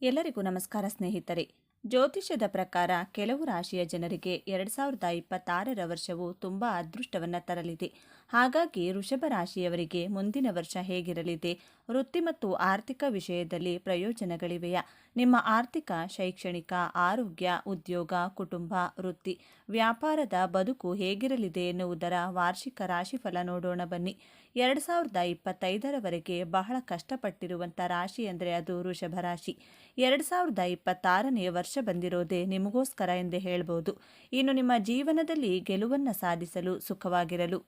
ಎಲ್ಲರಿಗೂ ನಮಸ್ಕಾರ ಸ್ನೇಹಿತರೆ. ಜ್ಯೋತಿಷ್ಯದ ಪ್ರಕಾರ ಕೆಲವು ರಾಶಿಯ ಜನರಿಗೆ 2026ರ ವರ್ಷವು ತುಂಬ ಅದೃಷ್ಟವನ್ನು ತರಲಿದೆ. ಹಾಗಾಗಿ ವೃಷಭ ರಾಶಿಯವರಿಗೆ ಮುಂದಿನ ವರ್ಷ ಹೇಗಿರಲಿದೆ? ವೃತ್ತಿ ಮತ್ತು ಆರ್ಥಿಕ ವಿಷಯದಲ್ಲಿ ಪ್ರಯೋಜನಗಳಿವೆಯಾ? ನಿಮ್ಮ ಆರ್ಥಿಕ, ಶೈಕ್ಷಣಿಕ, ಆರೋಗ್ಯ, ಉದ್ಯೋಗ, ಕುಟುಂಬ, ವೃತ್ತಿ, ವ್ಯಾಪಾರದ ಬದುಕು ಹೇಗಿರಲಿದೆ ಎನ್ನುವುದರ ವಾರ್ಷಿಕ ರಾಶಿಫಲ ನೋಡೋಣ ಬನ್ನಿ. 2025ರವರೆಗೆ ಬಹಳ ಕಷ್ಟಪಟ್ಟಿರುವಂಥ ರಾಶಿ ಅಂದರೆ ಅದು ವೃಷಭ ರಾಶಿ. 2026ನೇ ವರ್ಷ ಬಂದಿರೋದೇ ನಿಮಗೋಸ್ಕರ ಎಂದೇ ಹೇಳ್ಬೋದು. ಇನ್ನು ನಿಮ್ಮ ಜೀವನದಲ್ಲಿ ಗೆಲುವನ್ನು ಸಾಧಿಸಲು, ಸುಖವಾಗಿರಲು,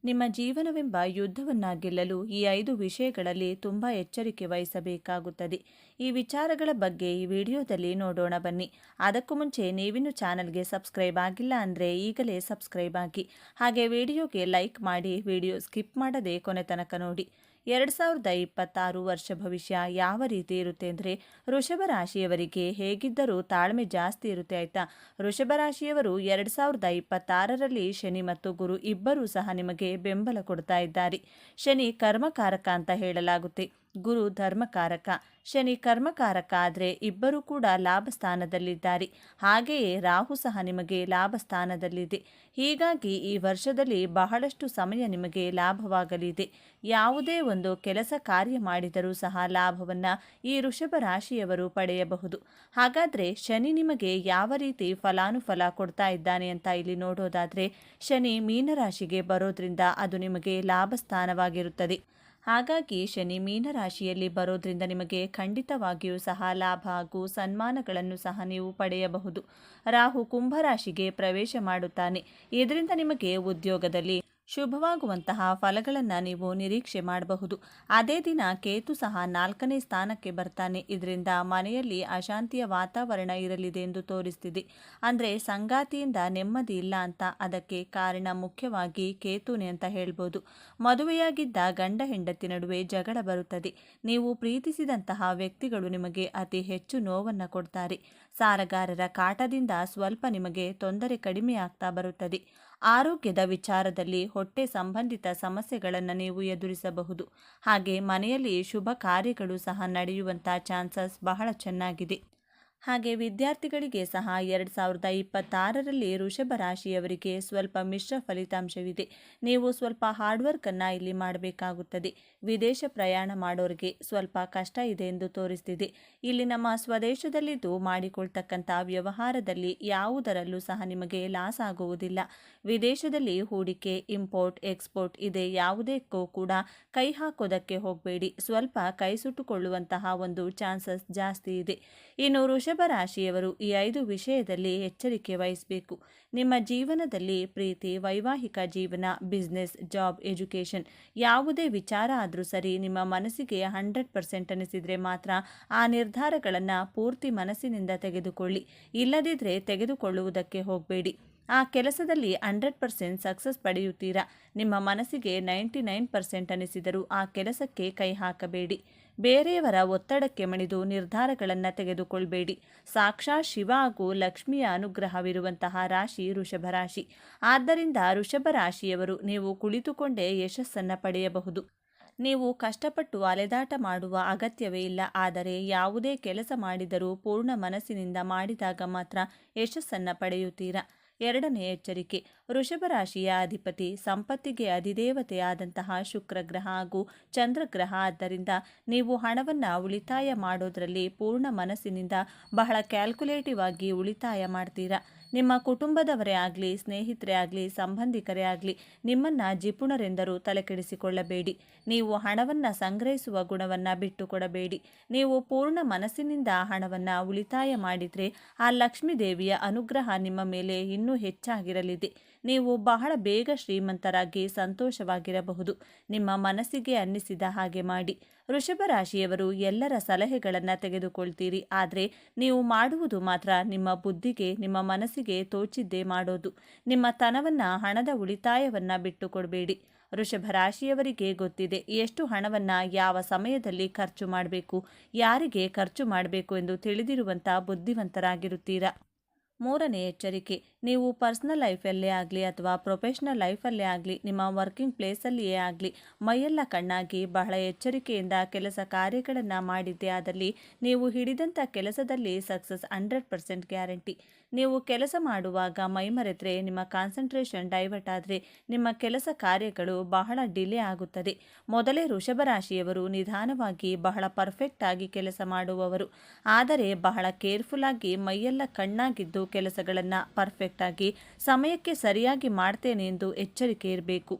ನಿಮ್ಮ ಜೀವನವೆಂಬ ಯುದ್ಧವನ್ನು ಗೆಲ್ಲಲು ಈ 5 ವಿಷಯಗಳಲ್ಲಿ ತುಂಬ ಎಚ್ಚರಿಕೆ ವಹಿಸಬೇಕಾಗುತ್ತದೆ. ಈ ವಿಚಾರಗಳ ಬಗ್ಗೆ ಈ ವಿಡಿಯೋದಲ್ಲಿ ನೋಡೋಣ ಬನ್ನಿ. ಅದಕ್ಕೂ ಮುಂಚೆ ನೀವಿನ್ನು ಚಾನಲ್ಗೆ ಸಬ್ಸ್ಕ್ರೈಬ್ ಆಗಿಲ್ಲ ಅಂದರೆ ಈಗಲೇ ಸಬ್ಸ್ಕ್ರೈಬ್ ಆಗಿ, ಹಾಗೆ ವಿಡಿಯೋಗೆ ಲೈಕ್ ಮಾಡಿ, ವಿಡಿಯೋ ಸ್ಕಿಪ್ ಮಾಡದೆ ಕೊನೆ ತನಕ ನೋಡಿ. 2026 ವರ್ಷ ಭವಿಷ್ಯ ಯಾವ ರೀತಿ ಇರುತ್ತೆ ಅಂದರೆ, ವೃಷಭ ರಾಶಿಯವರಿಗೆ ಹೇಗಿದ್ದರೂ ತಾಳ್ಮೆ ಜಾಸ್ತಿ ಇರುತ್ತೆ ಆಯ್ತಾ. ವೃಷಭ ರಾಶಿಯವರು 2026ರಲ್ಲಿ ಶನಿ ಮತ್ತು ಗುರು ಇಬ್ಬರೂ ಸಹ ನಿಮಗೆ ಬೆಂಬಲ ಕೊಡ್ತಾ ಇದ್ದಾರೆ. ಶನಿ ಕರ್ಮಕಾರಕ ಅಂತ ಹೇಳಲಾಗುತ್ತೆ, ಗುರು ಧರ್ಮಕಾರಕ. ಶನಿ ಕರ್ಮಕಾರಕ ಆದರೆ ಇಬ್ಬರೂ ಕೂಡ ಲಾಭ ಸ್ಥಾನದಲ್ಲಿದ್ದಾರೆ. ಹಾಗೆಯೇ ರಾಹು ಸಹ ನಿಮಗೆ ಲಾಭ ಸ್ಥಾನದಲ್ಲಿದೆ. ಹೀಗಾಗಿ ಈ ವರ್ಷದಲ್ಲಿ ಬಹಳಷ್ಟು ಸಮಯ ನಿಮಗೆ ಲಾಭವಾಗಲಿದೆ. ಯಾವುದೇ ಒಂದು ಕೆಲಸ ಕಾರ್ಯ ಮಾಡಿದರೂ ಸಹ ಲಾಭವನ್ನು ಈ ವೃಷಭ ರಾಶಿಯವರು ಪಡೆಯಬಹುದು. ಹಾಗಾದರೆ ಶನಿ ನಿಮಗೆ ಯಾವ ರೀತಿ ಫಲಾನುಫಲ ಕೊಡ್ತಾ ಇದ್ದಾನೆ ಅಂತ ಇಲ್ಲಿ ನೋಡೋದಾದರೆ, ಶನಿ ಮೀನರಾಶಿಗೆ ಬರೋದ್ರಿಂದ ಅದು ನಿಮಗೆ ಲಾಭ ಸ್ಥಾನವಾಗಿರುತ್ತದೆ. ಹಾಗಾಗಿ ಶನಿ ಮೀನರಾಶಿಯಲ್ಲಿ ಬರೋದ್ರಿಂದ ನಿಮಗೆ ಖಂಡಿತವಾಗಿಯೂ ಸಹ ಲಾಭ ಹಾಗೂ ಸನ್ಮಾನಗಳನ್ನು ಸಹ ನೀವು ಪಡೆಯಬಹುದು. ರಾಹು ಕುಂಭರಾಶಿಗೆ ಪ್ರವೇಶ ಮಾಡುತ್ತಾನೆ. ಇದರಿಂದ ನಿಮಗೆ ಉದ್ಯೋಗದಲ್ಲಿ ಶುಭವಾಗುವಂತಹ ಫಲಗಳನ್ನು ನೀವು ನಿರೀಕ್ಷೆ ಮಾಡಬಹುದು. ಅದೇ ದಿನ ಕೇತು ಸಹ 4ನೇ ಸ್ಥಾನಕ್ಕೆ ಬರ್ತಾನೆ. ಇದರಿಂದ ಮನೆಯಲ್ಲಿ ಅಶಾಂತಿಯ ವಾತಾವರಣ ಇರಲಿದೆ ಎಂದು ತೋರಿಸ್ತಿದೆ. ಅಂದರೆ ಸಂಗಾತಿಯಿಂದ ನೆಮ್ಮದಿ ಇಲ್ಲ ಅಂತ. ಅದಕ್ಕೆ ಕಾರಣ ಮುಖ್ಯವಾಗಿ ಕೇತುನೆ ಅಂತ ಹೇಳ್ಬೋದು. ಮದುವೆಯಾಗಿದ್ದ ಗಂಡ ಹೆಂಡತಿ ನಡುವೆ ಜಗಳ ಬರುತ್ತದೆ. ನೀವು ಪ್ರೀತಿಸಿದಂತಹ ವ್ಯಕ್ತಿಗಳು ನಿಮಗೆ ಅತಿ ಹೆಚ್ಚು ನೋವನ್ನು ಕೊಡ್ತಾರೆ. ಸಾಲಗಾರರ ಕಾಟದಿಂದ ಸ್ವಲ್ಪ ನಿಮಗೆ ತೊಂದರೆ ಕಡಿಮೆ ಆಗ್ತಾ ಬರುತ್ತದೆ. ಆರೋಗ್ಯದ ವಿಚಾರದಲ್ಲಿ ಹೊಟ್ಟೆ ಸಂಬಂಧಿತ ಸಮಸ್ಯೆಗಳನ್ನು ನೀವು ಎದುರಿಸಬಹುದು. ಹಾಗೆ ಮನೆಯಲ್ಲಿ ಶುಭ ಕಾರ್ಯಗಳು ಸಹ ನಡೆಯುವಂಥ ಚಾನ್ಸಸ್ ಬಹಳ ಚೆನ್ನಾಗಿದೆ. ಹಾಗೆ ವಿದ್ಯಾರ್ಥಿಗಳಿಗೆ ಸಹ 2026ರಲ್ಲಿ ವೃಷಭ ರಾಶಿಯವರಿಗೆ ಸ್ವಲ್ಪ ಮಿಶ್ರ ಫಲಿತಾಂಶವಿದೆ. ನೀವು ಸ್ವಲ್ಪ ಹಾರ್ಡ್ ವರ್ಕನ್ನು ಇಲ್ಲಿ ಮಾಡಬೇಕಾಗುತ್ತದೆ. ವಿದೇಶ ಪ್ರಯಾಣ ಮಾಡೋರಿಗೆ ಸ್ವಲ್ಪ ಕಷ್ಟ ಇದೆ ಎಂದು ತೋರಿಸ್ತಿದೆ. ಇಲ್ಲಿ ನಮ್ಮ ಸ್ವದೇಶದಲ್ಲಿದ್ದು ಮಾಡಿಕೊಳ್ತಕ್ಕಂಥ ವ್ಯವಹಾರದಲ್ಲಿ ಯಾವುದರಲ್ಲೂ ಸಹ ನಿಮಗೆ ಲಾಸ್ ಆಗುವುದಿಲ್ಲ. ವಿದೇಶದಲ್ಲಿ ಹೂಡಿಕೆ, ಇಂಪೋರ್ಟ್, ಎಕ್ಸ್ಪೋರ್ಟ್ ಇದೆ ಯಾವುದಕ್ಕೂ ಕೂಡ ಕೈ ಹಾಕೋದಕ್ಕೆ ಹೋಗಬೇಡಿ. ಸ್ವಲ್ಪ ಕೈ ಸುಟ್ಟುಕೊಳ್ಳುವಂತಹ ಒಂದು ಚಾನ್ಸಸ್ ಜಾಸ್ತಿ ಇದೆ. ಇನ್ನು ವೃಷಭ ರಾಶಿಯವರು ಈ 5 ವಿಷಯದಲ್ಲಿ ಎಚ್ಚರಿಕೆ ವಹಿಸಬೇಕು. ನಿಮ್ಮ ಜೀವನದಲ್ಲಿ ಪ್ರೀತಿ, ವೈವಾಹಿಕ ಜೀವನ, ಬಿಸ್ನೆಸ್, ಜಾಬ್, ಎಜುಕೇಷನ್ ಯಾವುದೇ ವಿಚಾರ ಆದರೂ ಸರಿ, ನಿಮ್ಮ ಮನಸ್ಸಿಗೆ 100% ಅನಿಸಿದರೆ ಮಾತ್ರ ಆ ನಿರ್ಧಾರಗಳನ್ನು ಪೂರ್ತಿ ಮನಸ್ಸಿನಿಂದ ತೆಗೆದುಕೊಳ್ಳಿ. ಇಲ್ಲದಿದ್ದರೆ ತೆಗೆದುಕೊಳ್ಳುವುದಕ್ಕೆ ಹೋಗಬೇಡಿ. ಆ ಕೆಲಸದಲ್ಲಿ 100% ಸಕ್ಸಸ್ ಪಡೆಯುತ್ತೀರಾ. ನಿಮ್ಮ ಮನಸ್ಸಿಗೆ 99% ಅನಿಸಿದರೂ ಆ ಕೆಲಸಕ್ಕೆ ಕೈ ಹಾಕಬೇಡಿ. ಬೇರೆಯವರ ಒತ್ತಡಕ್ಕೆ ಮಣಿದು ನಿರ್ಧಾರಗಳನ್ನು ತೆಗೆದುಕೊಳ್ಬೇಡಿ. ಸಾಕ್ಷಾತ್ ಶಿವ ಹಾಗೂ ಲಕ್ಷ್ಮಿಯ ಅನುಗ್ರಹವಿರುವಂತಹ ರಾಶಿ ವೃಷಭ ರಾಶಿ. ಆದ್ದರಿಂದ ವೃಷಭ ರಾಶಿಯವರು ನೀವು ಕುಳಿತುಕೊಂಡೇ ಯಶಸ್ಸನ್ನು ಪಡೆಯಬಹುದು. ನೀವು ಕಷ್ಟಪಟ್ಟು ಅಲೆದಾಟ ಮಾಡುವ ಅಗತ್ಯವೇ ಇಲ್ಲ. ಆದರೆ ಯಾವುದೇ ಕೆಲಸ ಮಾಡಿದರೂ ಪೂರ್ಣ ಮನಸ್ಸಿನಿಂದ ಮಾಡಿದಾಗ ಮಾತ್ರ ಯಶಸ್ಸನ್ನು ಪಡೆಯುತ್ತೀರಾ. 2ನೇ ಎಚ್ಚರಿಕೆ, ವೃಷಭ ರಾಶಿಯ ಅಧಿಪತಿ ಸಂಪತ್ತಿಗೆ ಅಧಿದೇವತೆಯಾದಂತಹ ಶುಕ್ರಗ್ರಹ ಹಾಗೂ ಚಂದ್ರಗ್ರಹ. ಆದ್ದರಿಂದ ನೀವು ಹಣವನ್ನು ಉಳಿತಾಯ ಮಾಡೋದರಲ್ಲಿ ಪೂರ್ಣ ಮನಸ್ಸಿನಿಂದ ಬಹಳ ಕ್ಯಾಲ್ಕುಲೇಟಿವ್ ಆಗಿ ಉಳಿತಾಯ ಮಾಡ್ತೀರಾ. ನಿಮ್ಮ ಕುಟುಂಬದವರೇ ಆಗಲಿ, ಸ್ನೇಹಿತರೇ ಆಗಲಿ, ಸಂಬಂಧಿಕರೇ ಆಗಲಿ ನಿಮ್ಮನ್ನು ಜಿಪುಣರೆಂದರೂ ತಲೆಕೆಡಿಸಿಕೊಳ್ಳಬೇಡಿ. ನೀವು ಹಣವನ್ನು ಸಂಗ್ರಹಿಸುವ ಗುಣವನ್ನು ಬಿಟ್ಟುಕೊಡಬೇಡಿ. ನೀವು ಪೂರ್ಣ ಮನಸ್ಸಿನಿಂದ ಹಣವನ್ನು ಉಳಿತಾಯ ಮಾಡಿದರೆ ಆ ಲಕ್ಷ್ಮೀ ದೇವಿಯ ಅನುಗ್ರಹ ನಿಮ್ಮ ಮೇಲೆ ಇನ್ನೂ ಹೆಚ್ಚಾಗಿರಲಿದೆ. ನೀವು ಬಹಳ ಬೇಗ ಶ್ರೀಮಂತರಾಗಿ ಸಂತೋಷವಾಗಿರಬಹುದು. ನಿಮ್ಮ ಮನಸ್ಸಿಗೆ ಅನ್ನಿಸಿದ ಹಾಗೆ ಮಾಡಿ. ವೃಷಭ ರಾಶಿಯವರು ಎಲ್ಲರ ಸಲಹೆಗಳನ್ನು ತೆಗೆದುಕೊಳ್ತೀರಿ. ಆದರೆ ನೀವು ಮಾಡುವುದು ಮಾತ್ರ ನಿಮ್ಮ ಬುದ್ಧಿಗೆ, ನಿಮ್ಮ ಮನಸ್ಸಿಗೆ ತೋಚಿದ್ದೇ ಮಾಡೋದು. ನಿಮ್ಮ ತನವನ್ನು, ಹಣದ ಉಳಿತಾಯವನ್ನು ಬಿಟ್ಟುಕೊಡಬೇಡಿ. ವೃಷಭ ರಾಶಿಯವರಿಗೆ ಗೊತ್ತಿದೆ ಎಷ್ಟು ಹಣವನ್ನು ಯಾವ ಸಮಯದಲ್ಲಿ ಖರ್ಚು ಮಾಡಬೇಕು, ಯಾರಿಗೆ ಖರ್ಚು ಮಾಡಬೇಕು ಎಂದು ತಿಳಿದಿರುವಂಥ ಬುದ್ಧಿವಂತರಾಗಿರುತ್ತೀರಾ. ಮೂರನೇ ಎಚ್ಚರಿಕೆ, ನೀವು ಪರ್ಸನಲ್ ಲೈಫಲ್ಲೇ ಆಗಲಿ ಅಥವಾ ಪ್ರೊಫೆಷನಲ್ ಲೈಫಲ್ಲೇ ಆಗಲಿ, ನಿಮ್ಮ ವರ್ಕಿಂಗ್ ಪ್ಲೇಸಲ್ಲಿಯೇ ಆಗಲಿ, ಮೈಯೆಲ್ಲ ಕಣ್ಣಾಗಿ ಬಹಳ ಎಚ್ಚರಿಕೆಯಿಂದ ಕೆಲಸ ಕಾರ್ಯಗಳನ್ನು ಮಾಡಿದ್ದೇ ಆದಲ್ಲಿ ನೀವು ಹಿಡಿದಂಥ ಕೆಲಸದಲ್ಲಿ ಸಕ್ಸಸ್ 100% ಗ್ಯಾರಂಟಿ. ನೀವು ಕೆಲಸ ಮಾಡುವಾಗ ಮೈಮರೆತರೆ, ನಿಮ್ಮ ಕಾನ್ಸಂಟ್ರೇಷನ್ ಡೈವರ್ಟ್ ಆದರೆ ನಿಮ್ಮ ಕೆಲಸ ಕಾರ್ಯಗಳು ಬಹಳ ಡಿಲೇ ಆಗುತ್ತದೆ. ಮೊದಲೇ ವೃಷಭ ರಾಶಿಯವರು ನಿಧಾನವಾಗಿ ಬಹಳ ಪರ್ಫೆಕ್ಟ್ ಆಗಿ ಕೆಲಸ ಮಾಡುವವರು, ಆದರೆ ಬಹಳ ಕೇರ್ಫುಲ್ ಆಗಿ ಮೈಯೆಲ್ಲ ಕಣ್ಣಾಗಿದ್ದು ಕೆಲಸಗಳನ್ನು ಪರ್ಫೆಕ್ಟ್ ಆಗಿ ಸಮಯಕ್ಕೆ ಸರಿಯಾಗಿ ಮಾಡ್ತೇನೆ ಎಂದು ಎಚ್ಚರಿಕೆ ಇರಬೇಕು.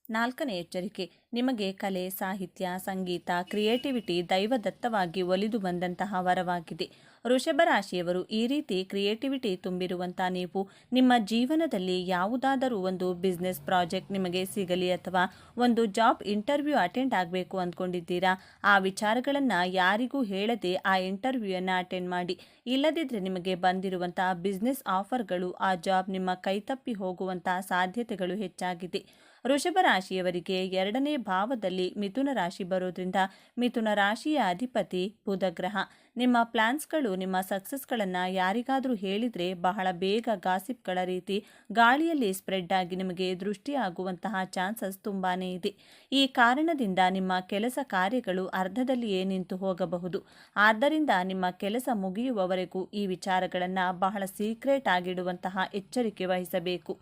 ನಾಲ್ಕನೇ ಎಚ್ಚರಿಕೆ, ನಿಮಗೆ ಕಲೆ, ಸಾಹಿತ್ಯ, ಸಂಗೀತ, ಕ್ರಿಯೇಟಿವಿಟಿ ದೈವದತ್ತವಾಗಿ ಒಲಿದು ಬಂದಂತಹ ವರವಾಗಿದೆ. ವೃಷಭ ರಾಶಿಯವರು ಈ ರೀತಿ ಕ್ರಿಯೇಟಿವಿಟಿ ತುಂಬಿರುವಂಥ ನೀವು ನಿಮ್ಮ ಜೀವನದಲ್ಲಿ ಯಾವುದಾದರೂ ಒಂದು ಬಿಸ್ನೆಸ್ ಪ್ರಾಜೆಕ್ಟ್ ನಿಮಗೆ ಸಿಗಲಿ ಅಥವಾ ಒಂದು ಜಾಬ್ ಇಂಟರ್ವ್ಯೂ ಅಟೆಂಡ್ ಆಗಬೇಕು ಅಂದ್ಕೊಂಡಿದ್ದೀರಾ, ಆ ವಿಚಾರಗಳನ್ನು ಯಾರಿಗೂ ಹೇಳದೆ ಆ ಇಂಟರ್ವ್ಯೂಯನ್ನು ಅಟೆಂಡ್ ಮಾಡಿ. ಇಲ್ಲದಿದ್ದರೆ ನಿಮಗೆ ಬಂದಿರುವಂಥ ಬಿಸ್ನೆಸ್ ಆಫರ್ಗಳು ಆ ಜಾಬ್ ನಿಮ್ಮ ಕೈತಪ್ಪಿ ಹೋಗುವಂಥ ಸಾಧ್ಯತೆಗಳು ಹೆಚ್ಚಾಗಿದೆ. ವೃಷಭ ರಾಶಿಯವರಿಗೆ 2ನೇ ಭಾವದಲ್ಲಿ ಮಿಥುನ ರಾಶಿ ಬರೋದ್ರಿಂದ ಮಿಥುನ ರಾಶಿಯ ಅಧಿಪತಿ ಬುಧ ಗ್ರಹ. ನಿಮ್ಮ ಪ್ಲಾನ್ಸ್ಗಳು, ನಿಮ್ಮ ಸಕ್ಸಸ್ಗಳನ್ನು ಯಾರಿಗಾದರೂ ಹೇಳಿದರೆ ಬಹಳ ಬೇಗ ಗಾಸಿಪ್ಗಳ ರೀತಿ ಗಾಳಿಯಲ್ಲಿ ಸ್ಪ್ರೆಡ್ ಆಗಿ ನಿಮಗೆ ದೃಷ್ಟಿಯಾಗುವಂತಹ ಚಾನ್ಸಸ್ ತುಂಬಾ ಇದೆ. ಈ ಕಾರಣದಿಂದ ನಿಮ್ಮ ಕೆಲಸ ಕಾರ್ಯಗಳು ಅರ್ಧದಲ್ಲಿಯೇ ನಿಂತು ಹೋಗಬಹುದು. ಆದ್ದರಿಂದ ನಿಮ್ಮ ಕೆಲಸ ಮುಗಿಯುವವರೆಗೂ ಈ ವಿಚಾರಗಳನ್ನು ಬಹಳ ಸೀಕ್ರೆಟ್ ಆಗಿಡುವಂತಹ ಎಚ್ಚರಿಕೆ ವಹಿಸಬೇಕು.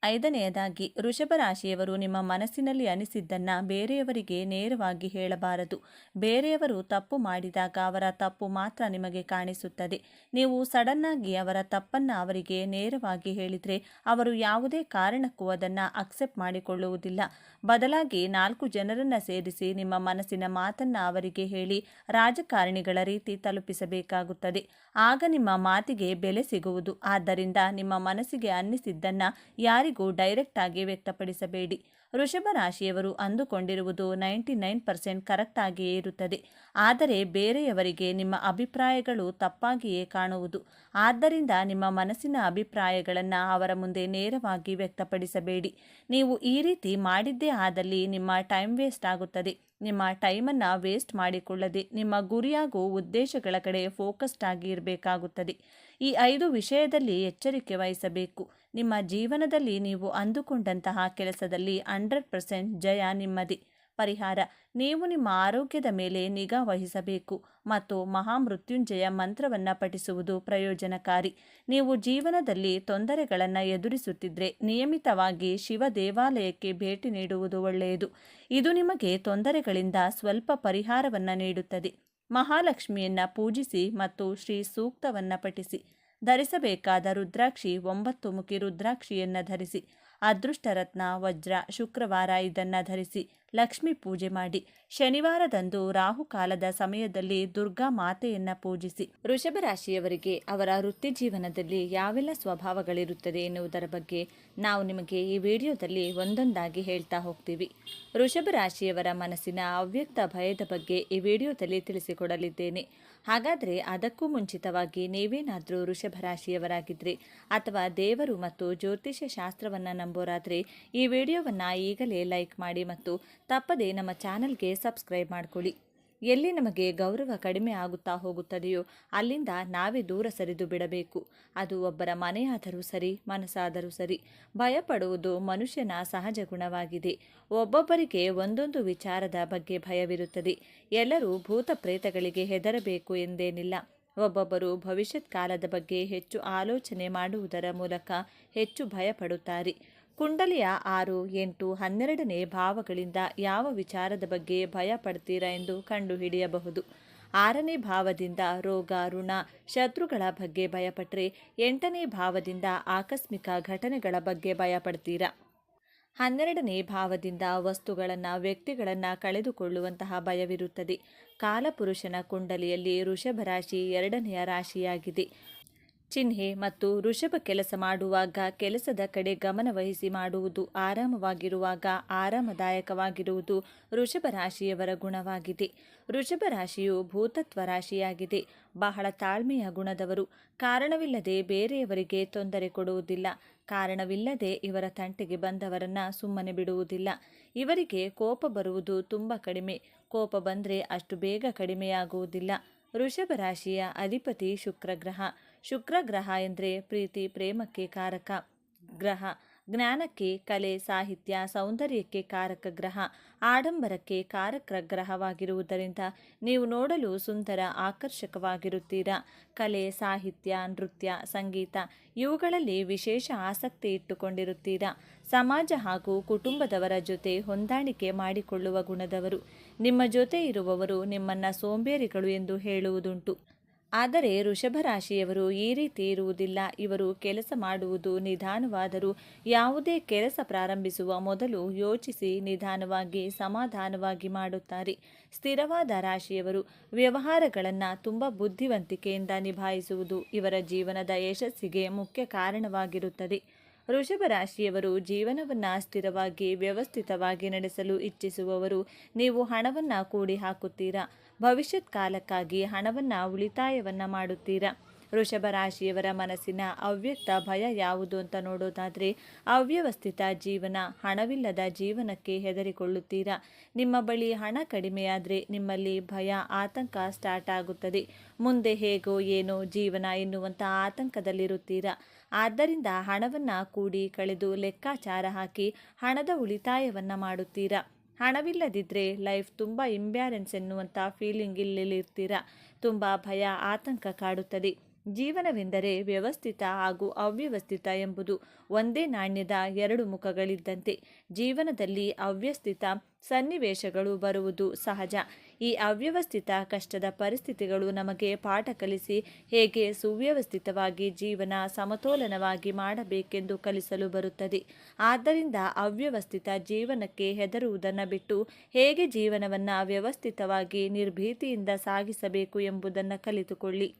5ನೇಯದಾಗಿ, ವೃಷಭ ರಾಶಿಯವರು ನಿಮ್ಮ ಮನಸ್ಸಿನಲ್ಲಿ ಅನಿಸಿದ್ದನ್ನು ಬೇರೆಯವರಿಗೆ ನೇರವಾಗಿ ಹೇಳಬಾರದು. ಬೇರೆಯವರು ತಪ್ಪು ಮಾಡಿದಾಗ ಅವರ ತಪ್ಪು ಮಾತ್ರ ನಿಮಗೆ ಕಾಣಿಸುತ್ತದೆ. ನೀವು ಸಡನ್ನಾಗಿ ಅವರ ತಪ್ಪನ್ನು ಅವರಿಗೆ ನೇರವಾಗಿ ಹೇಳಿದರೆ ಅವರು ಯಾವುದೇ ಕಾರಣಕ್ಕೂ ಅದನ್ನು ಅಕ್ಸೆಪ್ಟ್ ಮಾಡಿಕೊಳ್ಳುವುದಿಲ್ಲ. ಬದಲಾಗಿ 4 ಜನರನ್ನು ಸೇರಿಸಿ ನಿಮ್ಮ ಮನಸ್ಸಿನ ಮಾತನ್ನು ಅವರಿಗೆ ಹೇಳಿ ರಾಜಕಾರಣಿಗಳ ರೀತಿ ತಲುಪಿಸಬೇಕಾಗುತ್ತದೆ. ಆಗ ನಿಮ್ಮ ಮಾತಿಗೆ ಬೆಲೆ ಸಿಗುವುದು. ಆದ್ದರಿಂದ ನಿಮ್ಮ ಮನಸ್ಸಿಗೆ ಅನ್ನಿಸಿದ್ದನ್ನು ಯಾರಿಗೂ ಡೈರೆಕ್ಟ್ ಆಗಿ ವ್ಯಕ್ತಪಡಿಸಬೇಡಿ. ವೃಷಭ ರಾಶಿಯವರು ಅಂದುಕೊಂಡಿರುವುದು 99% ಕರೆಕ್ಟ್ ಆಗಿಯೇ ಇರುತ್ತದೆ, ಆದರೆ ಬೇರೆಯವರಿಗೆ ನಿಮ್ಮ ಅಭಿಪ್ರಾಯಗಳು ತಪ್ಪಾಗಿಯೇ ಕಾಣುವುದು. ಆದ್ದರಿಂದ ನಿಮ್ಮ ಮನಸ್ಸಿನ ಅಭಿಪ್ರಾಯಗಳನ್ನು ಅವರ ಮುಂದೆ ನೇರವಾಗಿ ವ್ಯಕ್ತಪಡಿಸಬೇಡಿ. ನೀವು ಈ ರೀತಿ ಮಾಡಿದ್ದೇ ಆದಲ್ಲಿ ನಿಮ್ಮ ಟೈಮ್ ವೇಸ್ಟ್ ಆಗುತ್ತದೆ. ನಿಮ್ಮ ಟೈಮನ್ನು ವೇಸ್ಟ್ ಮಾಡಿಕೊಳ್ಳದೆ ನಿಮ್ಮ ಗುರಿಯಾಗೂ ಉದ್ದೇಶಗಳ ಕಡೆ ಫೋಕಸ್ಡ್ ಆಗಿ ಇರಬೇಕಾಗುತ್ತದೆ. ಈ 5 ವಿಷಯದಲ್ಲಿ ಎಚ್ಚರಿಕೆ ವಹಿಸಬೇಕು. ನಿಮ್ಮ ಜೀವನದಲ್ಲಿ ನೀವು ಅಂದುಕೊಂಡಂತಹ ಕೆಲಸದಲ್ಲಿ 100% ಜಯ ನಿಮ್ಮದೇ. ಪರಿಹಾರ, ನೀವು ನಿಮ್ಮ ಆರೋಗ್ಯದ ಮೇಲೆ ನಿಗಾ ವಹಿಸಬೇಕು ಮತ್ತು ಮಹಾಮೃತ್ಯುಂಜಯ ಮಂತ್ರವನ್ನು ಪಠಿಸುವುದು ಪ್ರಯೋಜನಕಾರಿ. ನೀವು ಜೀವನದಲ್ಲಿ ತೊಂದರೆಗಳನ್ನು ಎದುರಿಸುತ್ತಿದ್ದರೆ ನಿಯಮಿತವಾಗಿ ಶಿವ ದೇವಾಲಯಕ್ಕೆ ಭೇಟಿ ನೀಡುವುದು ಒಳ್ಳೆಯದು. ಇದು ನಿಮಗೆ ತೊಂದರೆಗಳಿಂದ ಸ್ವಲ್ಪ ಪರಿಹಾರವನ್ನು ನೀಡುತ್ತದೆ. ಮಹಾಲಕ್ಷ್ಮಿಯನ್ನು ಪೂಜಿಸಿ ಮತ್ತು ಶ್ರೀ ಸೂಕ್ತವನ್ನು ಪಠಿಸಿ. ಧರಿಸಬೇಕಾದ ರುದ್ರಾಕ್ಷಿ 9 ಮುಖಿ ರುದ್ರಾಕ್ಷಿಯನ್ನು ಧರಿಸಿ. ಅದೃಷ್ಟ ರತ್ನ ವಜ್ರ. ಶುಕ್ರವಾರ ಇದನ್ನು ಧರಿಸಿ ಲಕ್ಷ್ಮಿ ಪೂಜೆ ಮಾಡಿ. ಶನಿವಾರದಂದು ರಾಹುಕಾಲದ ಸಮಯದಲ್ಲಿ ದುರ್ಗಾ ಮಾತೆಯನ್ನು ಪೂಜಿಸಿ. ವೃಷಭ ರಾಶಿಯವರಿಗೆ ಅವರ ವೃತ್ತಿ ಜೀವನದಲ್ಲಿ ಯಾವೆಲ್ಲ ಸ್ವಭಾವಗಳಿರುತ್ತದೆ ಎನ್ನುವುದರ ಬಗ್ಗೆ ನಾವು ನಿಮಗೆ ಈ ವಿಡಿಯೋದಲ್ಲಿ ಒಂದೊಂದಾಗಿ ಹೇಳ್ತಾ ಹೋಗ್ತೀವಿ. ವೃಷಭ ರಾಶಿಯವರ ಮನಸ್ಸಿನ ಅವ್ಯಕ್ತ ಭಯದ ಬಗ್ಗೆ ಈ ವಿಡಿಯೋದಲ್ಲಿ ತಿಳಿಸಿಕೊಡಲಿದ್ದೇನೆ. ಹಾಗಾದರೆ ಅದಕ್ಕೂ ಮುಂಚಿತವಾಗಿ ನೀವೇನಾದರೂ ವೃಷಭ ರಾಶಿಯವರಾಗಿದ್ದರೆ ಅಥವಾ ದೇವರು ಮತ್ತು ಜ್ಯೋತಿಷ್ಯ ಶಾಸ್ತ್ರವನ್ನು ನಂಬೋರಾದರೆ ಈ ವಿಡಿಯೋವನ್ನು ಈಗಲೇ ಲೈಕ್ ಮಾಡಿ ಮತ್ತು ತಪ್ಪದೇ ನಮ್ಮ ಚಾನಲ್ಗೆ ಸಬ್ಸ್ಕ್ರೈಬ್ ಮಾಡಿಕೊಳ್ಳಿ. ಎಲ್ಲಿ ನಮಗೆ ಗೌರವ ಕಡಿಮೆ ಆಗುತ್ತಾ ಹೋಗುತ್ತದೆಯೋ ಅಲ್ಲಿಂದ ನಾವೇ ದೂರ ಸರಿದು ಬಿಡಬೇಕು. ಅದು ಒಬ್ಬರ ಮನೆಯಾದರೂ ಸರಿ, ಮನಸ್ಸಾದರೂ ಸರಿ. ಭಯಪಡುವುದು ಮನುಷ್ಯನ ಸಹಜ ಗುಣವಾಗಿದೆ. ಒಬ್ಬೊಬ್ಬರಿಗೆ ಒಂದೊಂದು ವಿಚಾರದ ಬಗ್ಗೆ ಭಯವಿರುತ್ತದೆ. ಎಲ್ಲರೂ ಭೂತ ಪ್ರೇತಗಳಿಗೆ ಹೆದರಬೇಕು ಎಂದೇನಿಲ್ಲ. ಒಬ್ಬೊಬ್ಬರು ಭವಿಷ್ಯತ್ ಕಾಲದ ಬಗ್ಗೆ ಹೆಚ್ಚು ಆಲೋಚನೆ ಮಾಡುವುದರ ಮೂಲಕ ಹೆಚ್ಚು ಭಯಪಡುತ್ತಾರೆ. ಕುಂಡಲಿಯ 6, 8, 12ನೇ ಭಾವಗಳಿಂದ ಯಾವ ವಿಚಾರದ ಬಗ್ಗೆ ಭಯ ಪಡ್ತೀರಾ ಎಂದು ಕಂಡುಹಿಡಿಯಬಹುದು. 6ನೇ ಭಾವದಿಂದ ರೋಗ, ಋಣ, ಶತ್ರುಗಳ ಬಗ್ಗೆ ಭಯಪಟ್ಟರೆ 8ನೇ ಭಾವದಿಂದ ಆಕಸ್ಮಿಕ ಘಟನೆಗಳ ಬಗ್ಗೆ ಭಯಪಡ್ತೀರಾ. 12ನೇ ಭಾವದಿಂದ ವಸ್ತುಗಳನ್ನು, ವ್ಯಕ್ತಿಗಳನ್ನು ಕಳೆದುಕೊಳ್ಳುವಂತಹ ಭಯವಿರುತ್ತದೆ. ಕಾಲಪುರುಷನ ಕುಂಡಲಿಯಲ್ಲಿ ವೃಷಭ ರಾಶಿ 2ನೆಯ ರಾಶಿಯಾಗಿದೆ. ಚಿಹ್ನೆ ಮತ್ತು ವೃಷಭ ಕೆಲಸ ಮಾಡುವಾಗ ಕೆಲಸದ ಕಡೆ ಗಮನ ವಹಿಸಿ ಮಾಡುವುದು, ಆರಾಮವಾಗಿರುವಾಗ ಆರಾಮದಾಯಕವಾಗಿರುವುದು ವೃಷಭ ರಾಶಿಯವರ ಗುಣವಾಗಿದೆ. ವೃಷಭ ರಾಶಿಯು ಭೂತತ್ವ ರಾಶಿಯಾಗಿದೆ. ಬಹಳ ತಾಳ್ಮೆಯ ಗುಣದವರು. ಕಾರಣವಿಲ್ಲದೆ ಬೇರೆಯವರಿಗೆ ತೊಂದರೆ ಕೊಡುವುದಿಲ್ಲ. ಕಾರಣವಿಲ್ಲದೆ ಇವರ ತಂಟೆಗೆ ಬಂದವರನ್ನು ಸುಮ್ಮನೆ ಬಿಡುವುದಿಲ್ಲ. ಇವರಿಗೆ ಕೋಪ ಬರುವುದು ತುಂಬ ಕಡಿಮೆ. ಕೋಪ ಬಂದರೆ ಅಷ್ಟು ಬೇಗ ಕಡಿಮೆಯಾಗುವುದಿಲ್ಲ. ವೃಷಭ ರಾಶಿಯ ಅಧಿಪತಿ ಶುಕ್ರಗ್ರಹ. ಶುಕ್ರ ಗ್ರಹ ಎಂದರೆ ಪ್ರೀತಿ ಪ್ರೇಮಕ್ಕೆ ಕಾರಕ ಗ್ರಹ, ಜ್ಞಾನಕ್ಕೆ, ಕಲೆ, ಸಾಹಿತ್ಯ, ಸೌಂದರ್ಯಕ್ಕೆ ಕಾರಕ ಗ್ರಹ, ಆಡಂಬರಕ್ಕೆ ಕಾರಕ ಗ್ರಹವಾಗಿರುವುದರಿಂದ ನೀವು ನೋಡಲು ಸುಂದರ ಆಕರ್ಷಕವಾಗಿರುತ್ತೀರಾ. ಕಲೆ, ಸಾಹಿತ್ಯ, ನೃತ್ಯ, ಸಂಗೀತ ಇವುಗಳಲ್ಲಿ ವಿಶೇಷ ಆಸಕ್ತಿ ಇಟ್ಟುಕೊಂಡಿರುತ್ತೀರಾ. ಸಮಾಜ ಹಾಗೂ ಕುಟುಂಬದವರ ಜೊತೆ ಹೊಂದಾಣಿಕೆ ಮಾಡಿಕೊಳ್ಳುವ ಗುಣದವರು. ನಿಮ್ಮ ಜೊತೆ ಇರುವವರು ನಿಮ್ಮನ್ನು ಸೋಂಬೇರಿಗಳು ಎಂದು ಹೇಳುವುದುಂಟು. ಆದರೆ ವೃಷಭ ರಾಶಿಯವರು ಈ ರೀತಿ ಇರುವುದಿಲ್ಲ. ಇವರು ಕೆಲಸ ಮಾಡುವುದು ನಿಧಾನವಾದರೂ ಯಾವುದೇ ಕೆಲಸ ಪ್ರಾರಂಭಿಸುವ ಮೊದಲು ಯೋಚಿಸಿ ನಿಧಾನವಾಗಿ ಸಮಾಧಾನವಾಗಿ ಮಾಡುತ್ತಾರೆ. ಸ್ಥಿರವಾದ ರಾಶಿಯವರು. ವ್ಯವಹಾರಗಳನ್ನು ತುಂಬ ಬುದ್ಧಿವಂತಿಕೆಯಿಂದ ನಿಭಾಯಿಸುವುದು ಇವರ ಜೀವನದ ಯಶಸ್ಸಿಗೆ ಮುಖ್ಯ ಕಾರಣವಾಗಿರುತ್ತದೆ. ವೃಷಭ ರಾಶಿಯವರು ಜೀವನವನ್ನು ಸ್ಥಿರವಾಗಿ ವ್ಯವಸ್ಥಿತವಾಗಿ ನಡೆಸಲು ಇಚ್ಛಿಸುವವರು. ನೀವು ಹಣವನ್ನು ಕೂಡಿ ಹಾಕುತ್ತೀರಾ. ಭವಿಷ್ಯತ್ ಕಾಲಕ್ಕಾಗಿ ಹಣವನ್ನು ಉಳಿತಾಯವನ್ನು ಮಾಡುತ್ತೀರಾ. ವೃಷಭ ರಾಶಿಯವರ ಮನಸ್ಸಿನ ಅವ್ಯಕ್ತ ಭಯ ಯಾವುದು ಅಂತ ನೋಡೋದಾದರೆ ಅವ್ಯವಸ್ಥಿತ ಜೀವನ. ಹಣವಿಲ್ಲದ ಜೀವನಕ್ಕೆ ಹೆದರಿಕೊಳ್ಳುತ್ತೀರಾ. ನಿಮ್ಮ ಬಳಿ ಹಣ ಕಡಿಮೆಯಾದರೆ ನಿಮ್ಮಲ್ಲಿ ಭಯ ಆತಂಕ ಸ್ಟಾರ್ಟ್ ಆಗುತ್ತದೆ. ಮುಂದೆ ಹೇಗೋ ಏನೋ ಜೀವನ ಎನ್ನುವಂಥ ಆತಂಕದಲ್ಲಿರುತ್ತೀರಾ. ಆದ್ದರಿಂದ ಹಣವನ್ನು ಕೂಡಿ ಕಳೆದು ಲೆಕ್ಕಾಚಾರ ಹಾಕಿ ಹಣದ ಉಳಿತಾಯವನ್ನು ಮಾಡುತ್ತೀರಾ. ಹಣವಿಲ್ಲದಿದ್ದರೆ ಲೈಫ್ ತುಂಬ ಇಂಬ್ಯಾಲೆನ್ಸ್ ಎನ್ನುವಂಥ ಫೀಲಿಂಗ್ ಇಲ್ಲಿರ್ತೀರ. ತುಂಬ ಭಯ ಆತಂಕ ಕಾಡುತ್ತದೆ. ಜೀವನವೆಂದರೆ ವ್ಯವಸ್ಥಿತ ಹಾಗೂ ಅವ್ಯವಸ್ಥಿತ ಎಂಬುದು ಒಂದೇ ನಾಣ್ಯದ ಎರಡು ಮುಖಗಳಿದ್ದಂತೆ. ಜೀವನದಲ್ಲಿ ಅವ್ಯವಸ್ಥಿತ ಸನ್ನಿವೇಶಗಳು ಬರುವುದು ಸಹಜ. ಈ ಅವ್ಯವಸ್ಥಿತ ಕಷ್ಟದ ಪರಿಸ್ಥಿತಿಗಳು ನಮಗೆ ಪಾಠ ಕಲಿಸಿ ಹೇಗೆ ಸುವ್ಯವಸ್ಥಿತವಾಗಿ ಜೀವನ ಸಮತೋಲನವಾಗಿ ಮಾಡಬೇಕೆಂದು ಕಲಿಸಲು ಬರುತ್ತದೆ. ಆದ್ದರಿಂದ ಅವ್ಯವಸ್ಥಿತ ಜೀವನಕ್ಕೆ ಹೆದರುವುದನ್ನು ಬಿಟ್ಟು ಹೇಗೆ ಜೀವನವನ್ನು ವ್ಯವಸ್ಥಿತವಾಗಿ ನಿರ್ಭೀತಿಯಿಂದ ಸಾಗಿಸಬೇಕು ಎಂಬುದನ್ನು ಕಲಿತುಕೊಳ್ಳಿ.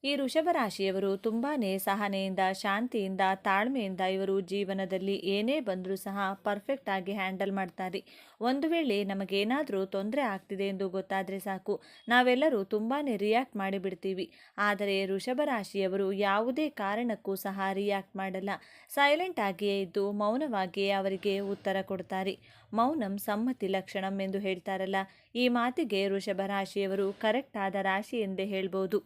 ಈ ವೃಷಭ ರಾಶಿಯವರು ತುಂಬಾ ಸಹನೆಯಿಂದ, ಶಾಂತಿಯಿಂದ, ತಾಳ್ಮೆಯಿಂದ ಇವರು ಜೀವನದಲ್ಲಿ ಏನೇ ಬಂದರೂ ಸಹ ಪರ್ಫೆಕ್ಟ್ ಆಗಿ ಹ್ಯಾಂಡಲ್ ಮಾಡ್ತಾರೆ. ಒಂದು ವೇಳೆ ನಮಗೇನಾದರೂ ತೊಂದರೆ ಆಗ್ತಿದೆ ಎಂದು ಗೊತ್ತಾದರೆ ಸಾಕು, ನಾವೆಲ್ಲರೂ ತುಂಬಾ ರಿಯಾಕ್ಟ್ ಮಾಡಿಬಿಡ್ತೀವಿ. ಆದರೆ ವೃಷಭ ರಾಶಿಯವರು ಯಾವುದೇ ಕಾರಣಕ್ಕೂ ಸಹ ರಿಯಾಕ್ಟ್ ಮಾಡಲ್ಲ. ಸೈಲೆಂಟ್ ಆಗಿಯೇ ಇದ್ದು ಮೌನವಾಗಿಯೇ ಅವರಿಗೆ ಉತ್ತರ ಕೊಡ್ತಾರೆ. ಮೌನಂ ಸಮ್ಮತಿ ಲಕ್ಷಣಂ ಎಂದು ಹೇಳ್ತಾರಲ್ಲ, ಈ ಮಾತಿಗೆ ವೃಷಭ ರಾಶಿಯವರು ಕರೆಕ್ಟ್ ಆದ ರಾಶಿ ಎಂದೇ ಹೇಳ್ಬೋದು.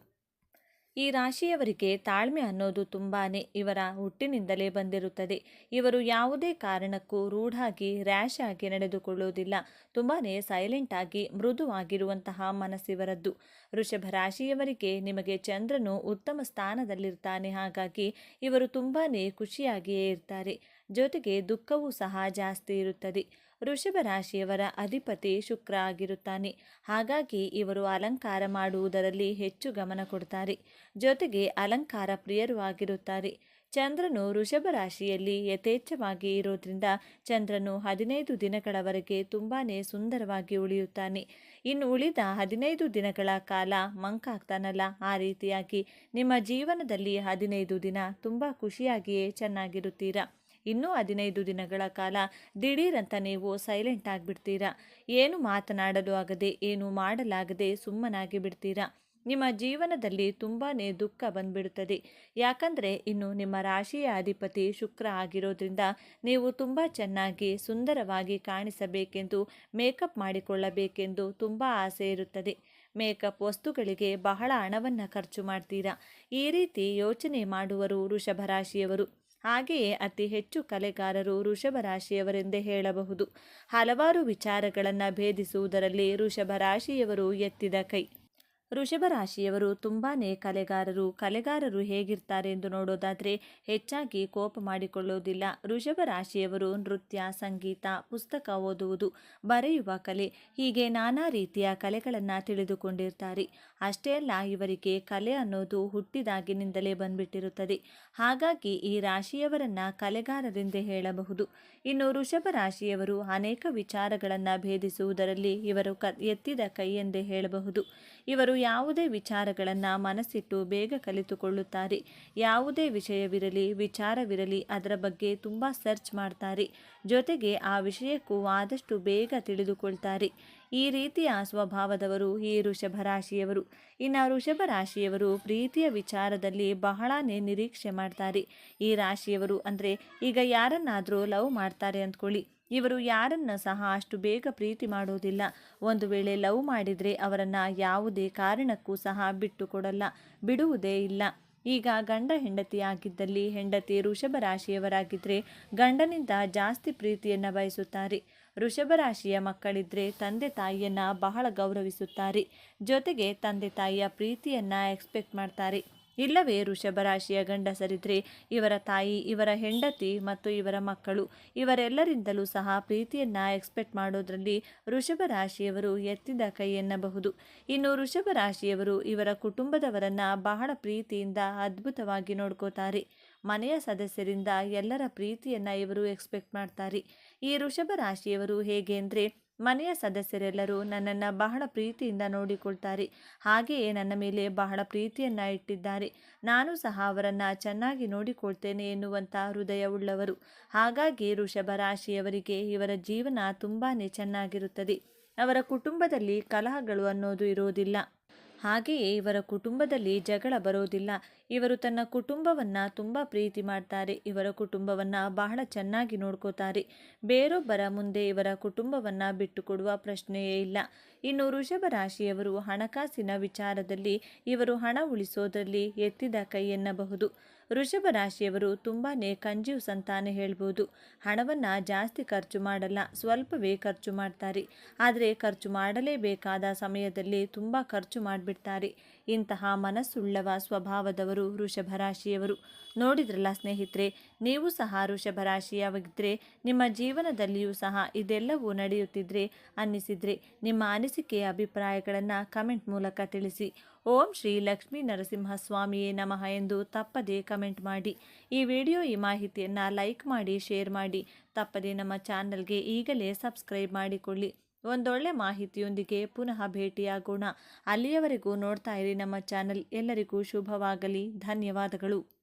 ಈ ರಾಶಿಯವರಿಗೆ ತಾಳ್ಮೆ ಅನ್ನೋದು ತುಂಬಾನೇ ಇವರ ಹುಟ್ಟಿನಿಂದಲೇ ಬಂದಿರುತ್ತದೆ. ಇವರು ಯಾವುದೇ ಕಾರಣಕ್ಕೂ ರೂಢಾಗಿ ರ್ಯಾಶ್ ಆಗಿ ನಡೆದುಕೊಳ್ಳುವುದಿಲ್ಲ. ತುಂಬಾನೇ ಸೈಲೆಂಟ್ ಆಗಿ ಮೃದುವಾಗಿರುವಂತಹ ಮನಸ್ಸಿವರದ್ದು. ವೃಷಭ ರಾಶಿಯವರಿಗೆ ನಿಮಗೆ ಚಂದ್ರನು ಉತ್ತಮ ಸ್ಥಾನದಲ್ಲಿರ್ತಾನೆ. ಹಾಗಾಗಿ ಇವರು ತುಂಬಾನೇ ಖುಷಿಯಾಗಿಯೇ ಇರ್ತಾರೆ. ಜೊತೆಗೆ ದುಃಖವೂ ಸಹ ಜಾಸ್ತಿ ಇರುತ್ತದೆ. ವೃಷಭ ರಾಶಿಯವರ ಅಧಿಪತಿ ಶುಕ್ರ ಆಗಿರುತ್ತಾನೆ. ಹಾಗಾಗಿ ಇವರು ಅಲಂಕಾರ ಮಾಡುವುದರಲ್ಲಿ ಹೆಚ್ಚು ಗಮನ ಕೊಡ್ತಾರೆ. ಜೊತೆಗೆ ಅಲಂಕಾರ ಪ್ರಿಯರು ಆಗಿರುತ್ತಾರೆ. ಚಂದ್ರನು ವೃಷಭ ರಾಶಿಯಲ್ಲಿ ಯಥೇಚ್ಛವಾಗಿ ಇರೋದ್ರಿಂದ ಚಂದ್ರನು 15 ದಿನಗಳವರೆಗೆ ತುಂಬಾನೇ ಸುಂದರವಾಗಿ ಉಳಿಯುತ್ತಾನೆ. ಇನ್ನು ಉಳಿದ 15 ದಿನಗಳ ಕಾಲ ಮಂಕಾಗ್ತಾನಲ್ಲ, ಆ ರೀತಿಯಾಗಿ ನಿಮ್ಮ ಜೀವನದಲ್ಲಿ 15 ದಿನ ತುಂಬ ಖುಷಿಯಾಗಿಯೇ ಚೆನ್ನಾಗಿರುತ್ತೀರಾ. ಇನ್ನೂ 15 ದಿನಗಳ ಕಾಲ ದಿಢೀರಂತ ನೀವು ಸೈಲೆಂಟ್ ಆಗಿಬಿಡ್ತೀರಾ. ಏನು ಮಾತನಾಡಲು ಆಗದೆ, ಏನು ಮಾಡಲಾಗದೆ ಸುಮ್ಮನಾಗಿ ಬಿಡ್ತೀರಾ. ನಿಮ್ಮ ಜೀವನದಲ್ಲಿ ತುಂಬಾ ದುಃಖ ಬಂದ್ಬಿಡುತ್ತದೆ. ಯಾಕಂದರೆ ಇನ್ನು ನಿಮ್ಮ ರಾಶಿಯ ಅಧಿಪತಿ ಶುಕ್ರ ಆಗಿರೋದ್ರಿಂದ ನೀವು ತುಂಬ ಚೆನ್ನಾಗಿ ಸುಂದರವಾಗಿ ಕಾಣಿಸಬೇಕೆಂದು, ಮೇಕಪ್ ಮಾಡಿಕೊಳ್ಳಬೇಕೆಂದು ತುಂಬ ಆಸೆ ಇರುತ್ತದೆ. ಮೇಕಪ್ ವಸ್ತುಗಳಿಗೆ ಬಹಳ ಹಣವನ್ನು ಖರ್ಚು ಮಾಡ್ತೀರಾ. ಈ ರೀತಿ ಯೋಚನೆ ಮಾಡುವರು ವೃಷಭ ರಾಶಿಯವರು. ಹಾಗೆಯೇ ಅತಿ ಹೆಚ್ಚು ಕಲೆಗಾರರು ವೃಷಭ ರಾಶಿಯವರೆಂದೇ ಹೇಳಬಹುದು. ಹಲವಾರು ವಿಚಾರಗಳನ್ನು ಭೇದಿಸುವುದರಲ್ಲಿ ವೃಷಭ ರಾಶಿಯವರು ಎತ್ತಿದ ಕೈ. ವೃಷಭ ರಾಶಿಯವರು ತುಂಬಾ ಕಲೆಗಾರರು ಹೇಗಿರ್ತಾರೆ ಎಂದು ನೋಡೋದಾದರೆ ಹೆಚ್ಚಾಗಿ ಕೋಪ ಮಾಡಿಕೊಳ್ಳುವುದಿಲ್ಲ. ವೃಷಭ ರಾಶಿಯವರು ನೃತ್ಯ, ಸಂಗೀತ, ಪುಸ್ತಕ ಓದುವುದು, ಬರೆಯುವ ಕಲೆ ಹೀಗೆ ನಾನಾ ರೀತಿಯ ಕಲೆಗಳನ್ನು ತಿಳಿದುಕೊಂಡಿರ್ತಾರೆ. ಅಷ್ಟೇ ಅಲ್ಲ, ಇವರಿಗೆ ಕಲೆ ಅನ್ನೋದು ಹುಟ್ಟಿದಾಗಿನಿಂದಲೇ ಬಂದ್ಬಿಟ್ಟಿರುತ್ತದೆ. ಹಾಗಾಗಿ ಈ ರಾಶಿಯವರನ್ನು ಕಲೆಗಾರರೆಂದೇ ಹೇಳಬಹುದು. ಇನ್ನು ವೃಷಭ ರಾಶಿಯವರು ಅನೇಕ ವಿಚಾರಗಳನ್ನು ಭೇದಿಸುವುದರಲ್ಲಿ ಇವರು ಎತ್ತಿದ ಕೈ ಎಂದೇ ಹೇಳಬಹುದು. ಇವರು ಯಾವುದೇ ವಿಚಾರಗಳನ್ನು ಮನಸ್ಸಿಟ್ಟು ಬೇಗ ಕಲಿತುಕೊಳ್ಳುತ್ತಾರೆ. ಯಾವುದೇ ವಿಷಯವಿರಲಿ, ವಿಚಾರವಿರಲಿ, ಅದರ ಬಗ್ಗೆ ತುಂಬ ಸರ್ಚ್ ಮಾಡ್ತಾರೆ. ಜೊತೆಗೆ ಆ ವಿಷಯಕ್ಕೂ ಆದಷ್ಟು ಬೇಗ ತಿಳಿದುಕೊಳ್ತಾರೆ. ಈ ರೀತಿಯ ಸ್ವಭಾವದವರು ಈ ವೃಷಭ ರಾಶಿಯವರು. ಇನ್ನು ವೃಷಭ ರಾಶಿಯವರು ಪ್ರೀತಿಯ ವಿಚಾರದಲ್ಲಿ ಬಹಳನೇ ನಿರೀಕ್ಷೆ ಮಾಡ್ತಾರೆ. ಈ ರಾಶಿಯವರು ಅಂದರೆ ಈಗ ಯಾರನ್ನಾದರೂ ಲವ್ ಮಾಡ್ತಾರೆ ಅಂದ್ಕೊಳ್ಳಿ, ಇವರು ಯಾರನ್ನ ಸಹ ಅಷ್ಟು ಬೇಗ ಪ್ರೀತಿ ಮಾಡೋದಿಲ್ಲ. ಒಂದು ವೇಳೆ ಲವ್ ಮಾಡಿದರೆ ಅವರನ್ನು ಯಾವುದೇ ಕಾರಣಕ್ಕೂ ಸಹ ಬಿಟ್ಟುಕೊಡಲ್ಲ, ಬಿಡುವುದೇ ಇಲ್ಲ. ಈಗ ಗಂಡ ಹೆಂಡತಿ ಆಗಿದ್ದಲ್ಲಿ ಹೆಂಡತಿ ವೃಷಭ ರಾಶಿಯವರಾಗಿದ್ದರೆ ಗಂಡನಿಂದ ಜಾಸ್ತಿ ಪ್ರೀತಿಯನ್ನು ಬಯಸುತ್ತಾರೆ. ವೃಷಭ ರಾಶಿಯ ಮಕ್ಕಳಿದ್ರೆ ತಂದೆ ತಾಯಿಯನ್ನು ಬಹಳ ಗೌರವಿಸುತ್ತಾರೆ. ಜೊತೆಗೆ ತಂದೆ ತಾಯಿಯ ಪ್ರೀತಿಯನ್ನು ಎಕ್ಸ್ಪೆಕ್ಟ್ ಮಾಡ್ತಾರೆ. ಇಲ್ಲವೇ ವೃಷಭ ರಾಶಿಯ ಗಂಡಸರಿದ್ರೆ ಇವರ ತಾಯಿ, ಇವರ ಹೆಂಡತಿ ಮತ್ತು ಇವರ ಮಕ್ಕಳು ಇವರೆಲ್ಲರಿಂದಲೂ ಸಹ ಪ್ರೀತಿಯನ್ನು ಎಕ್ಸ್ಪೆಕ್ಟ್ ಮಾಡೋದ್ರಲ್ಲಿ ವೃಷಭ ರಾಶಿಯವರು ಎತ್ತಿದ ಕೈ ಎನ್ನಬಹುದು. ಇನ್ನು ವೃಷಭ ರಾಶಿಯವರು ಇವರ ಕುಟುಂಬದವರನ್ನು ಬಹಳ ಪ್ರೀತಿಯಿಂದ ಅದ್ಭುತವಾಗಿ ನೋಡ್ಕೋತಾರೆ. ಮನೆಯ ಸದಸ್ಯರಿಂದ ಎಲ್ಲರ ಪ್ರೀತಿಯನ್ನು ಇವರು ಎಕ್ಸ್ಪೆಕ್ಟ್ ಮಾಡ್ತಾರೆ. ಈ ವೃಷಭ ರಾಶಿಯವರು ಹೇಗೆ ಅಂದರೆ, ಮನೆಯ ಸದಸ್ಯರೆಲ್ಲರೂ ನನ್ನನ್ನು ಬಹಳ ಪ್ರೀತಿಯಿಂದ ನೋಡಿಕೊಳ್ತಾರೆ, ಹಾಗೆಯೇ ನನ್ನ ಮೇಲೆ ಬಹಳ ಪ್ರೀತಿಯನ್ನು ಇಟ್ಟಿದ್ದಾರೆ, ನಾನು ಸಹ ಅವರನ್ನು ಚೆನ್ನಾಗಿ ನೋಡಿಕೊಳ್ತೇನೆ ಎನ್ನುವಂಥ ಹೃದಯವುಳ್ಳವರು. ಹಾಗಾಗಿ ವೃಷಭ ರಾಶಿಯವರಿಗೆ ಇವರ ಜೀವನ ತುಂಬಾ ಚೆನ್ನಾಗಿರುತ್ತದೆ. ಅವರ ಕುಟುಂಬದಲ್ಲಿ ಕಲಹಗಳು ಅನ್ನೋದು ಇರೋದಿಲ್ಲ. ಹಾಗೆಯೇ ಇವರ ಕುಟುಂಬದಲ್ಲಿ ಜಗಳ ಬರೋದಿಲ್ಲ. ಇವರು ತನ್ನ ಕುಟುಂಬವನ್ನು ತುಂಬ ಪ್ರೀತಿ ಮಾಡ್ತಾರೆ. ಇವರ ಕುಟುಂಬವನ್ನು ಬಹಳ ಚೆನ್ನಾಗಿ ನೋಡ್ಕೋತಾರೆ. ಬೇರೊಬ್ಬರ ಮುಂದೆ ಇವರ ಕುಟುಂಬವನ್ನು ಬಿಟ್ಟುಕೊಡುವ ಪ್ರಶ್ನೆಯೇ ಇಲ್ಲ. ಇನ್ನು ವೃಷಭ ರಾಶಿಯವರು ಹಣಕಾಸಿನ ವಿಚಾರದಲ್ಲಿ ಇವರು ಹಣ ಉಳಿಸೋದ್ರಲ್ಲಿ ಎತ್ತಿದ ಕೈ ಎನ್ನಬಹುದು. ವೃಷಭ ರಾಶಿಯವರು ತುಂಬಾ ಕಂಜೂಸ್ ಅಂತಾನೆ ಹೇಳ್ಬೋದು. ಹಣವನ್ನು ಜಾಸ್ತಿ ಖರ್ಚು ಮಾಡಲ್ಲ, ಸ್ವಲ್ಪವೇ ಖರ್ಚು ಮಾಡ್ತಾರೆ. ಆದರೆ ಖರ್ಚು ಮಾಡಲೇಬೇಕಾದ ಸಮಯದಲ್ಲಿ ತುಂಬ ಖರ್ಚು ಮಾಡಿಬಿಡ್ತಾರೆ. ಇಂತಹ ಮನಸ್ಸುಳ್ಳವ ಸ್ವಭಾವದವರು ವೃಷಭ ರಾಶಿಯವರು. ನೋಡಿದ್ರಲ್ಲ ಸ್ನೇಹಿತರೆ, ನೀವು ಸಹ ವೃಷಭ ರಾಶಿಯಾಗಿದ್ದರೆ ನಿಮ್ಮ ಜೀವನದಲ್ಲಿಯೂ ಸಹ ಇದೆಲ್ಲವೂ ನಡೆಯುತ್ತಿದ್ರೆ ಅನ್ನಿಸಿದರೆ ನಿಮ್ಮ ಅನಿಸಿಕೆಯ ಅಭಿಪ್ರಾಯಗಳನ್ನು ಕಮೆಂಟ್ ಮೂಲಕ ತಿಳಿಸಿ. ಓಂ ಶ್ರೀ ಲಕ್ಷ್ಮೀ ನರಸಿಂಹಸ್ವಾಮಿಯೇ ನಮಃ ಎಂದು ತಪ್ಪದೇ ಕಮೆಂಟ್ ಮಾಡಿ. ಈ ಮಾಹಿತಿಯನ್ನು ಲೈಕ್ ಮಾಡಿ, ಶೇರ್ ಮಾಡಿ. ತಪ್ಪದೇ ನಮ್ಮ ಚಾನಲ್ಗೆ ಈಗಲೇ ಸಬ್ಸ್ಕ್ರೈಬ್ ಮಾಡಿಕೊಳ್ಳಿ. ಒಂದೊಳ್ಳೆ ಮಾಹಿತಿಯೊಂದಿಗೆ ಪುನಃ ಭೇಟಿಯಾಗೋಣ. ಅಲ್ಲಿಯವರೆಗೂ ನೋಡ್ತಾ ಇರಿ ನಮ್ಮ ಚಾನಲ್. ಎಲ್ಲರಿಗೂ ಶುಭವಾಗಲಿ. ಧನ್ಯವಾದಗಳು.